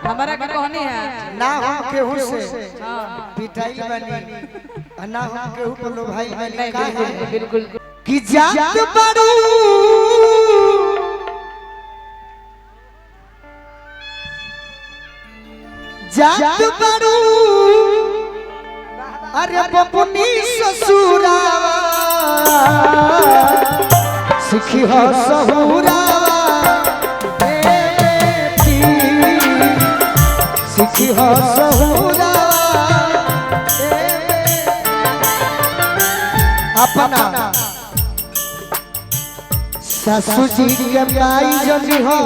हमारा का कहनी है ना हम केहू से पिटाई बनी ना हम केहू को लो भाई बनी का है बिल्कुल कि जात बड़ू जात बड़ू अरे बपुनी ससुरावा सिखी हो सहुरावा सिखी हो सहुरावा अपना ससुर जी के माई जनी हो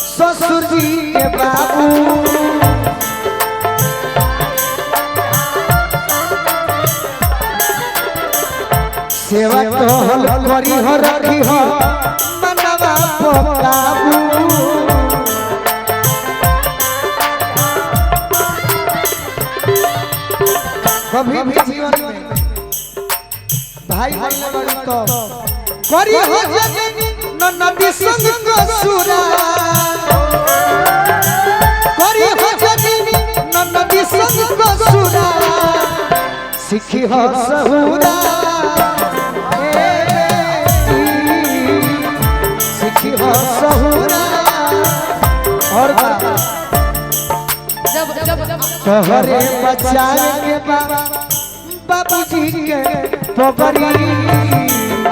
ससुर जी के बाबू सेवा तो हल करी हो रखी हो मनवा को काबू कभी भी जीवन में भाई बहन बड़ी तो करी हो जगनी न नदी संग को सुरा करी हो जगनी न नदी संग को सुरा सिखी हो सहुरा सिखी हो सहुरा और तोहरे बचाए के बाबूजी के पगड़ी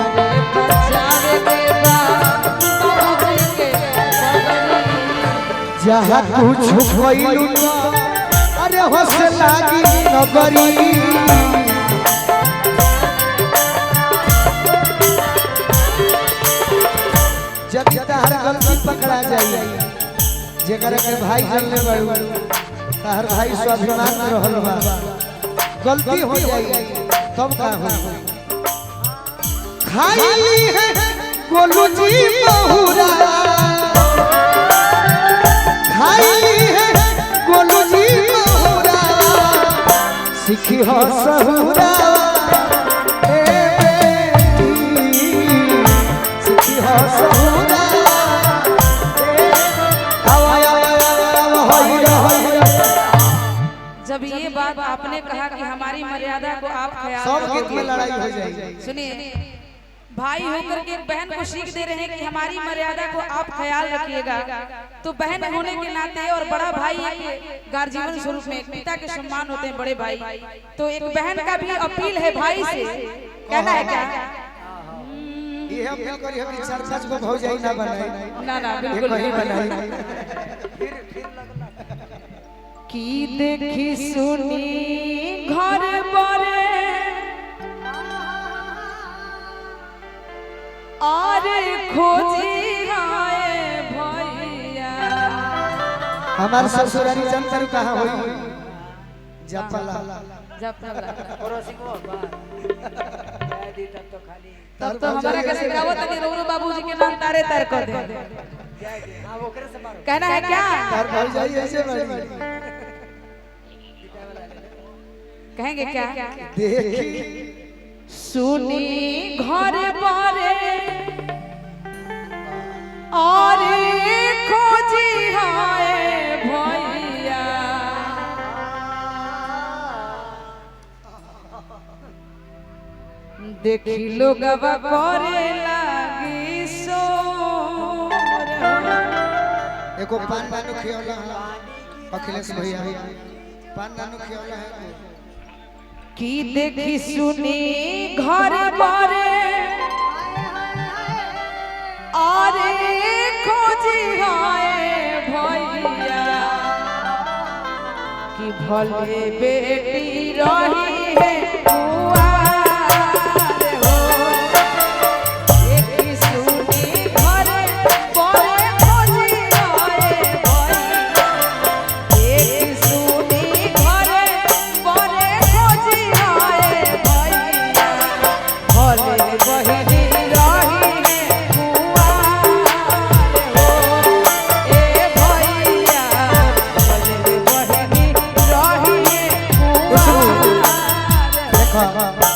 जहाँ कुछ भइलू अरे होश लागी नगरी जब तार गलती पकड़ा जाई जेकरा के भाई जलने बड़ू तार भाई स्वाभिमान में रहल बा गलती हो जाई तब का हो खाई है गोलू जी बहुरा खाई है गोलू जी बहुरा सिखी हो सहुरा सिखी हो सहुरा जब ये बात आपने कहा कि हमारी मर्यादा को आप ख्याल सब गीत में लड़ाई हो जाएगी सुनिए भाई होकर के एक बहन को सीख दे रहे हैं कि हमारी मर्यादा को आप ख्याल रखिएगा तो बहन होने के नाते और बड़ा भाई एक गार्जियन स्वरूप में एक पिता के सम्मान होते हैं बड़े भाई तो एक बहन का भी अपील है भाई से कहना है क्या ये अपील करी हम चार पांच को भौजाई ना बनाई ना बिल्कुल नहीं बनाई की देखी सुनी घर बरे और खोजी आए भैया हमार ससुरारी जनतर कहाँ होई जपला तब तो हमारा के सिखावत नहीं रोरू बाबूजी के नाम तारे तार कर दे कहना है क्या तार भौजाई ऐसे बड़ी कहेंगे क्या देखी सुनी घर बारे और खोजी हाय भैया देखी लोग करे लागी सोर एको पान नानु खियौला है अखिलेश भैया पान नानु खियौला है की देखी सुनी घर बारे और खोजी हाय भैया कि भले बेटी रही है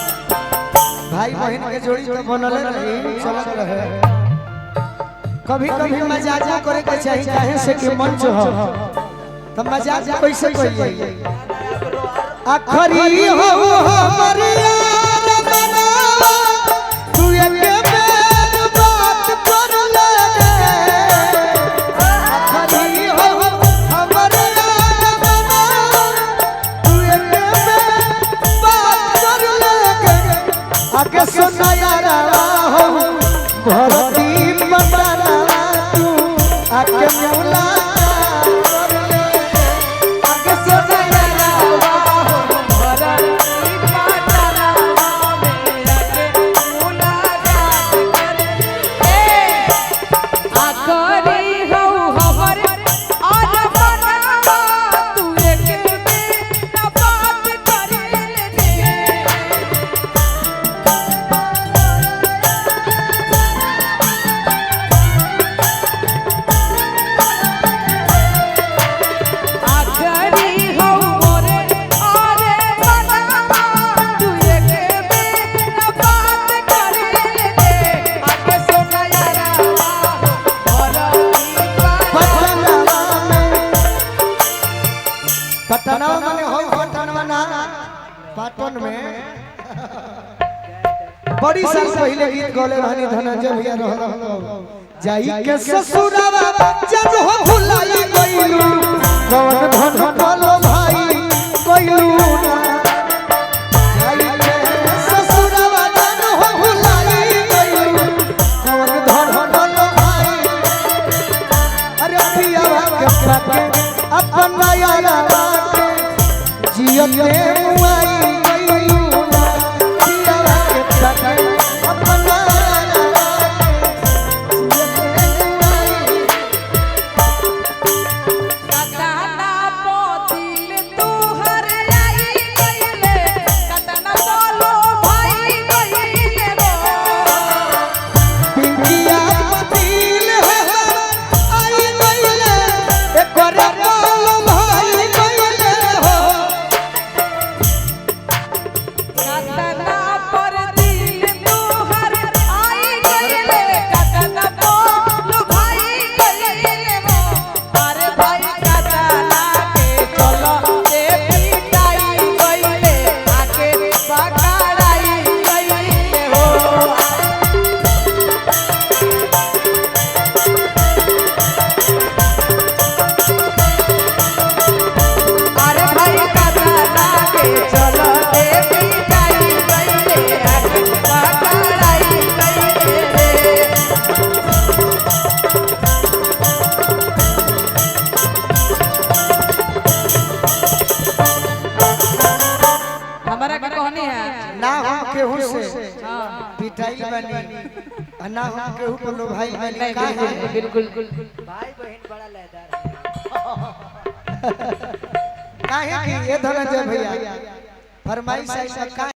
भाई बहन के जोड़ी तो बनल रही चलत रहे कभी कभी मजाक करे के चाहिए काहे से कि मंच हो तो मजाक कैसे कहिए आखरी हो हमर यार बनावा तू एक बेर बात कर ले आखरी हो हमर यार बनावा तू एक बेर बात कर ले आके सुना यारा हो भरती पटाना तू आके मुला पटना माने हो पटना ना पाटन में बड़ी साल पहले गीत गौले रहनी धनंजय भैया रहल जाई के ससुरावा जब हो भुलाई गइलू कौन धन बोलो भाई गइलू ना जाई के ससुरावा जब हो भुलाई गइलू कौन धन बोलो भाई अरे पिया के पाके अपन यारा जियते मुआई गइलू ना पिया के पाके अपन यारा जियते मुआई कतना पोतिल तोहर आई गइले कतना बोलो भाई गइले रो पिंकिया पतिल है आई गइले एकरा बोलो भाई गइले हो कतना पर दिल तोहर आई गइले कतना बोलो भाई गइले रो अरे भाई कतना के चलो ए पिटाई गइले आके पकड़ाई गइले हो अरे भाई कतना के चलो ए पिटाई गइले आके पकड़ाई गइले हमारा का कहनी है ना हम केहू से हां पिटाई बनी ना हम केहू को लो भाई बनी नहीं का बिल्कुल बिल्कुल भाई बहन बड़ा लहदार काहे कि ये धनंजय भैया फरमाइश है का